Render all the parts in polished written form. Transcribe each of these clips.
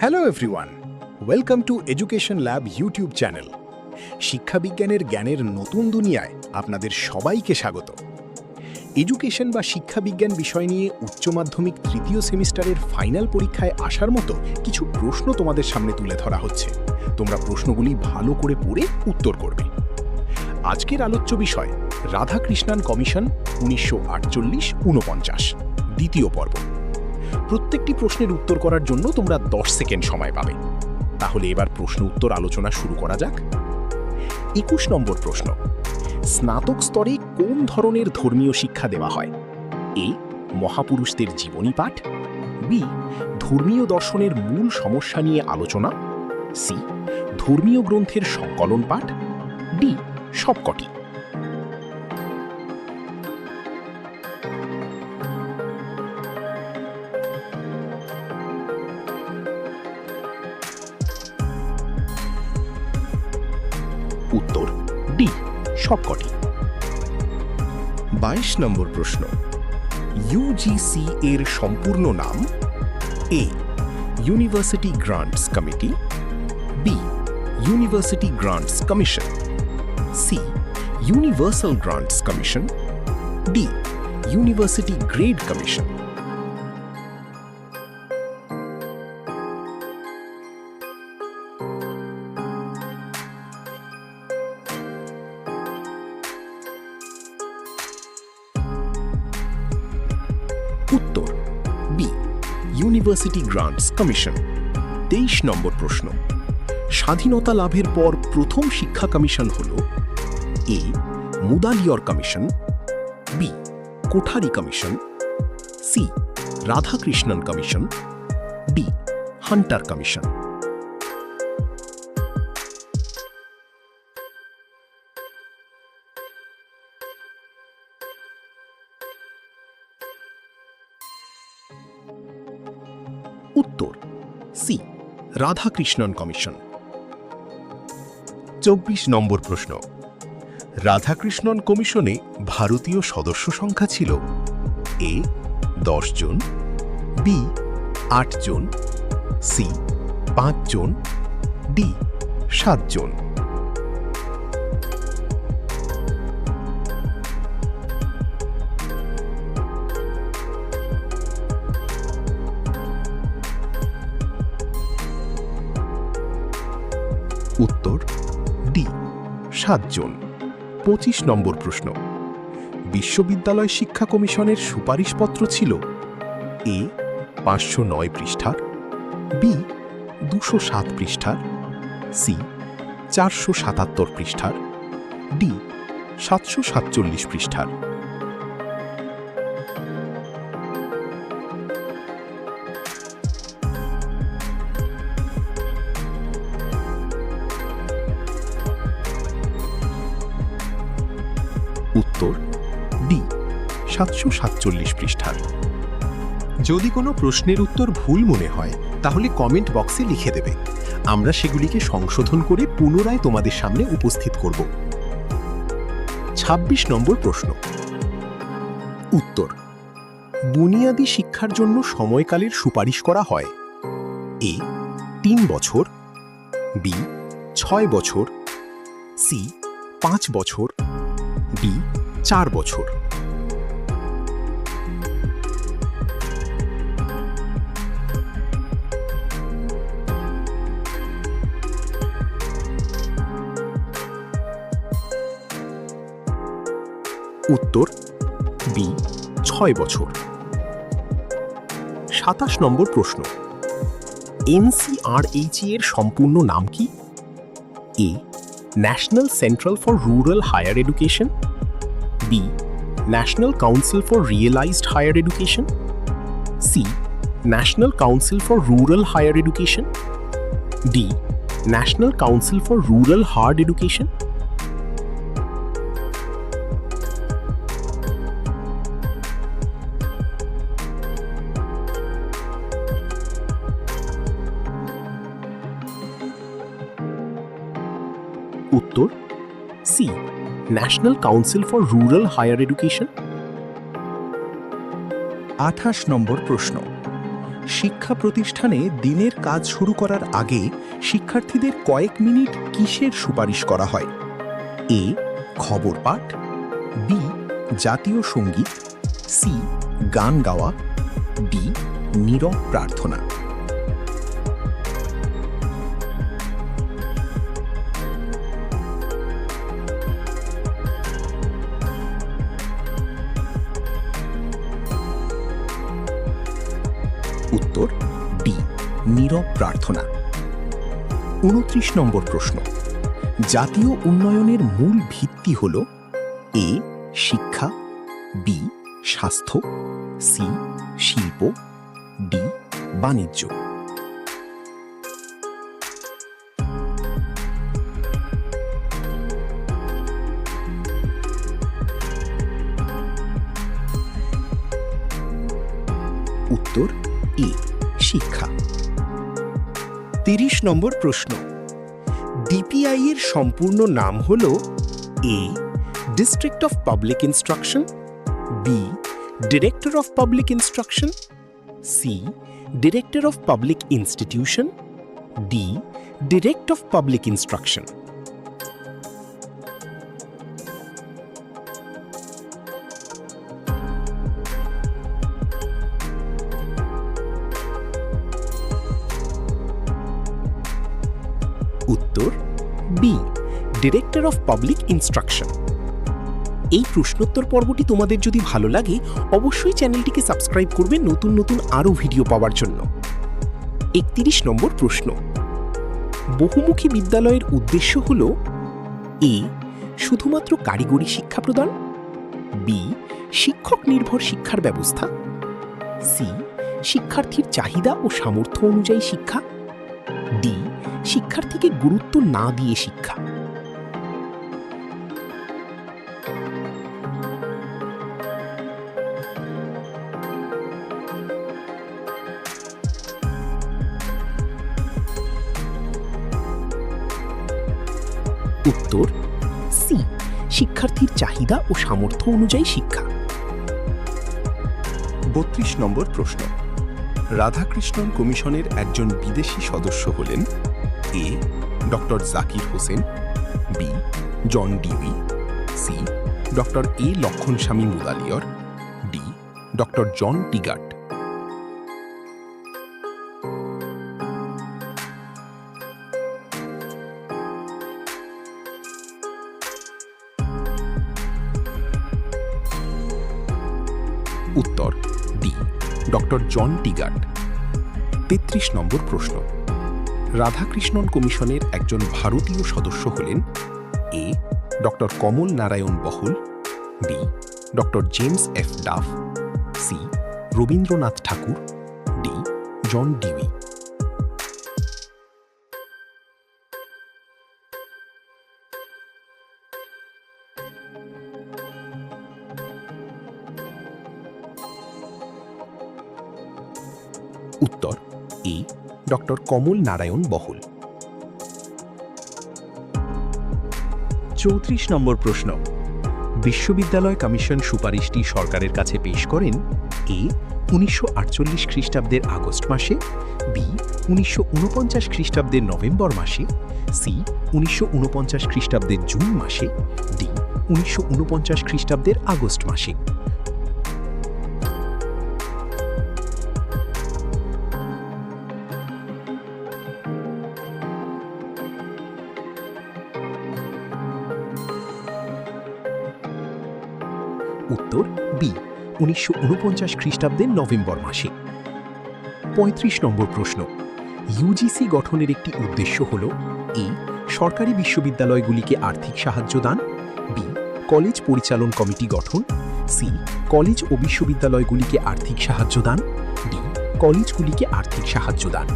Hello everyone, welcome to education lab YouTube channel. শিক্ষাবিজ্ঞানের জ্ঞানের নতুন দুনিয়ায় আপনাদের সবাইকে স্বাগত। এডুকেশন বা শিক্ষাবিজ্ঞান বিষয় নিয়ে উচ্চ মাধ্যমিক তৃতীয় সেমিস্টারের ফাইনাল পরীক্ষায় আসার মতো কিছু প্রশ্ন তোমাদের সামনে তুলে ধরা হচ্ছে। তোমরা প্রশ্নগুলি ভালো করে পড়ে উত্তর করবে। আজকের আলোচ্য বিষয় রাধাকৃষ্ণান কমিশন 1948-49 দ্বিতীয় পর্ব। প্রত্যেকটি প্রশ্নের উত্তর করার জন্য তোমরা 10 সেকেন্ড সময় পাবে। তাহলে এবার প্রশ্ন উত্তর আলোচনা শুরু করা যাক। 21 নম্বর প্রশ্ন, স্নাতক স্তরে কোন ধরনের ধর্মীয় শিক্ষা দেওয়া হয়? এ, মহাপুরুষদের জীবনী পাঠ, বি, ধর্মীয় দর্শনের মূল সমস্যা নিয়ে আলোচনা, সি, ধর্মীয় গ্রন্থের সংকলন পাঠ, ডি, সবকটি। উত্তর ডি, সবকটি। 22 নম্বর প্রশ্ন, ইউজিসি এর সম্পূর্ণ নাম? A, university grants committee, B, university grants commission, C, universal grants commission, D, university grade commission. উত্তর বি, ইউনিভার্সিটি গ্রান্টস কমিশন। 23 নম্বর প্রশ্ন, স্বাধীনতা লাভের পর প্রথম শিক্ষা কমিশন হল? A, Mudaliar commission, B, Kothari commission, C, Radhakrishnan commission, D, Hunter commission. উত্তর সি, রাধাকৃষ্ণন কমিশন। 24 নম্বর প্রশ্ন, রাধাকৃষ্ণন কমিশনে ভারতীয় সদস্য সংখ্যা ছিল? এ, 10 জন, বি, 8 জন, সি, 5 জন, ডি, 7 জন। উত্তর ডি, 7 জন। 25 নম্বর প্রশ্ন, বিশ্ববিদ্যালয় শিক্ষা কমিশনের সুপারিশপত্র ছিল? এ, 509 পৃষ্ঠার, বি, 207 পৃষ্ঠার, সি, 477 পৃষ্ঠার, ডি, 747 পৃষ্ঠার। উত্তর ডি, 747 পৃষ্ঠার। যদি কোনো প্রশ্নের উত্তর ভুল মনে হয় তাহলে কমেন্ট বক্সে লিখে দেবে। আমরা সেগুলিকে সংশোধন করে পুনরায় তোমাদের সামনে উপস্থিত করব। 26 নম্বর প্রশ্ন, উত্তর, বুনিয়াদী শিক্ষার জন্য সময়কালের সুপারিশ করা হয়? এ, 3 বছর, বি, 6 বছর, সি, 5 বছর, ডি, 4 বছর। উত্তর বি, 6 বছর। 27 নম্বর প্রশ্ন, এনসিআরএইচই এর সম্পূর্ণ নাম কি? A, national central for rural higher education, B, national council for realized higher education, C, national council for rural higher education, D, national council for rural hard education. উত্তর C, national council for rural higher education. 28 নম্বর প্রশ্ন, শিক্ষা প্রতিষ্ঠানে দিনের কাজ শুরু করার আগে শিক্ষার্থীদের কয়েক মিনিট কিসের সুপারিশ করা হয়? এ. খবর পাঠ, বি. জাতীয় সঙ্গীত, সি. গান গাওয়া, ডি. নীরব প্রার্থনা। উত্তর ডি. নীরব প্রার্থনা। ২৯ নম্বর প্রশ্ন। জাতীয় উন্নয়নের মূল ভিত্তি হল এ. শিক্ষা, বি. স্বাস্থ্য, সি. শিল্প, ডি. বাণিজ্য। উত্তর এ. শিক্ষা। ৩০ নম্বর প্রশ্ন। ডিপিআই এর সম্পূর্ণ নাম হল A. District of public instruction, B. Director of public instruction, C. Director of public institution, D. Direct of public instruction. উত্তর B. Director of public instruction. এই প্রশ্নোত্তর পর্বটি তোমাদের যদি ভালো লাগে অবশ্যই চ্যানেলটিকে সাবস্ক্রাইব করবে নতুন নতুন আরও ভিডিও পাওয়ার জন্য। ৩১ নম্বর প্রশ্ন। বহুমুখী বিদ্যালয়ের উদ্দেশ্য হল এ. শুধুমাত্র কারিগরি শিক্ষা প্রদান, বি. শিক্ষক নির্ভর শিক্ষার ব্যবস্থা, সি. শিক্ষার্থীর চাহিদা ও সামর্থ্য অনুযায়ী শিক্ষা, ডি. শিক্ষার্থীকে গুরুত্ব না দিয়ে শিক্ষা। উত্তর সি. শিক্ষার্থীর চাহিদা ও সামর্থ্য অনুযায়ী শিক্ষা। ৩২ নম্বর প্রশ্ন। রাধাকৃষ্ণন কমিশনের একজন বিদেশি সদস্য হলেন A. Doctor Zakir Husain, B. John Dewey, C. Doctor A. Lakshmanaswami Mudaliar, D. Doctor John Tigert. উত্তর ডি. Doctor John টিগাট। ৩৩ নম্বর প্রশ্ন। রাধাকৃষ্ণন কমিশনের একজন ভারতীয় সদস্য হলেন A. Doctor Kamal Narayan Bahl, B. Doctor James F Duff, C. Rabindranath Tagore, D. John Dewey. উত্তর এ. ডক্টর কমল নারায়ণ বহল। ৩৪ নম্বর প্রশ্ন। বিশ্ববিদ্যালয় কমিশন সুপারিশটি সরকারের কাছে পেশ করেন এ. ১৯৪৮ খ্রিস্টাব্দের আগস্ট মাসে, বি. ১৯৪৯ খ্রিস্টাব্দের নভেম্বর মাসে, সি. ১৯৪৯ খ্রিস্টাব্দের জুন মাসে, ডি. ১৯৪৯ খ্রিস্টাব্দের আগস্ট মাসে। উত্তর বি. ১৯৪৯ খ্রিস্টাব্দের নভেম্বর মাসে। ৩৫ নম্বর প্রশ্ন। ইউজিসি গঠনের একটি উদ্দেশ্য হল এ. সরকারি বিশ্ববিদ্যালয়গুলিকে আর্থিক সাহায্য দান, বি. কলেজ পরিচালন কমিটি গঠন, সি. কলেজ ও বিশ্ববিদ্যালয়গুলিকে আর্থিক সাহায্য দান, ডি. কলেজগুলিকে আর্থিক সাহায্য দান।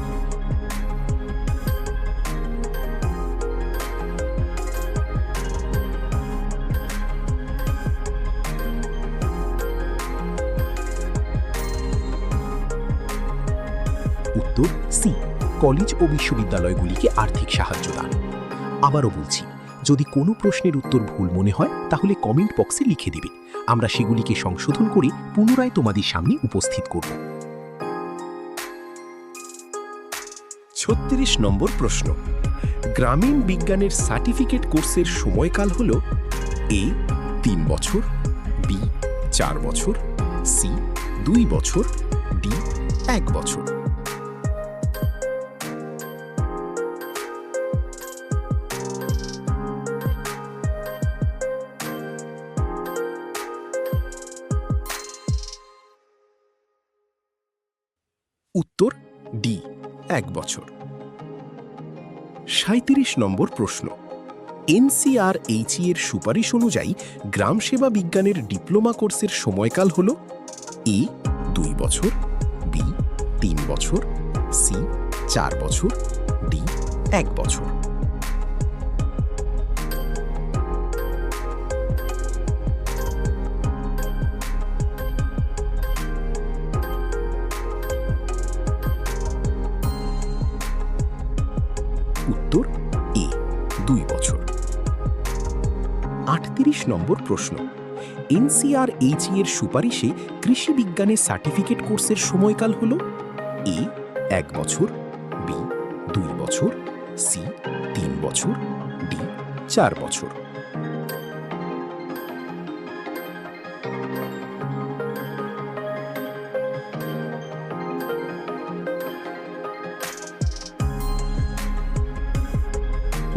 উত্তর সি. কলেজ ও বিশ্ববিদ্যালয়গুলিকে আর্থিক সাহায্য দান। আবারও বলছি, যদি কোনো প্রশ্নের উত্তর ভুল মনে হয় তাহলে কমেন্ট বক্সে লিখে দেবে, আমরা সেগুলিকে সংশোধন করে পুনরায় তোমাদের সামনে উপস্থিত করব। 36 নম্বর প্রশ্ন, গ্রামীণ বিজ্ঞানের সার্টিফিকেট কোর্সের সময়কাল হল এ 3 বছর, বি 4 বছর, সি 2 বছর, ডি 1 বছর। উত্তর ডি 1 বছর। 37 নম্বর প্রশ্ন, এনসিআরএইচই এর সুপারিশ অনুযায়ী গ্রাম সেবা বিজ্ঞানের ডিপ্লোমা কোর্সের সময়কাল হল এ 2 বছর, বি 3 বছর, সি 4 বছর, ডি 1 বছর। উত্তর এ 2 বছর। 38 নম্বর প্রশ্ন, এনসিআরএইচই এর সুপারিশে কৃষি বিজ্ঞানের সার্টিফিকেট কোর্সের সময়কাল হল এ 1 বছর, বি 2 বছর, সি 3 বছর, ডি 4 বছর।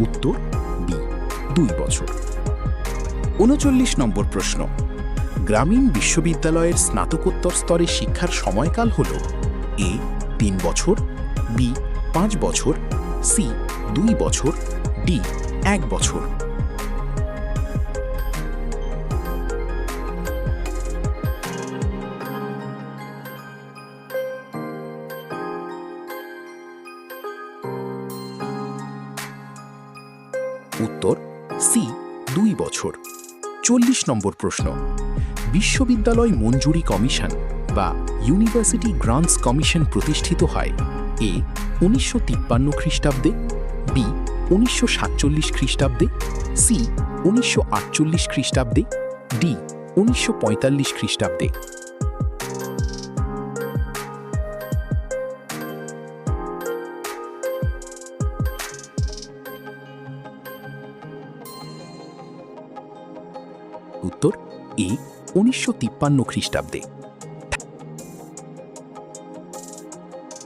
উত্তর বি 2 বছর। 39 নম্বর প্রশ্ন, গ্রামীণ বিশ্ববিদ্যালয়ের স্নাতকোত্তর স্তরে শিক্ষার সময়কাল হল এ 3 বছর, বি 5 বছর, সি 2 বছর, ডি 1 বছর। উত্তর সি 2 বছর। 40 নম্বর প্রশ্ন, বিশ্ববিদ্যালয় মঞ্জুরি কমিশন বা ইউনিভার্সিটি গ্রান্টস কমিশন প্রতিষ্ঠিত হয় এ 1953 খ্রিস্টাব্দে, বি 1947 খ্রিস্টাব্দে, সি 1948 খ্রিস্টাব্দে, ডি 1945 খ্রিস্টাব্দে। উত্তর এ 1953 খ্রিস্টাব্দে।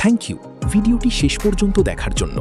থ্যাংক ইউ ভিডিওটি শেষ পর্যন্ত দেখার জন্য।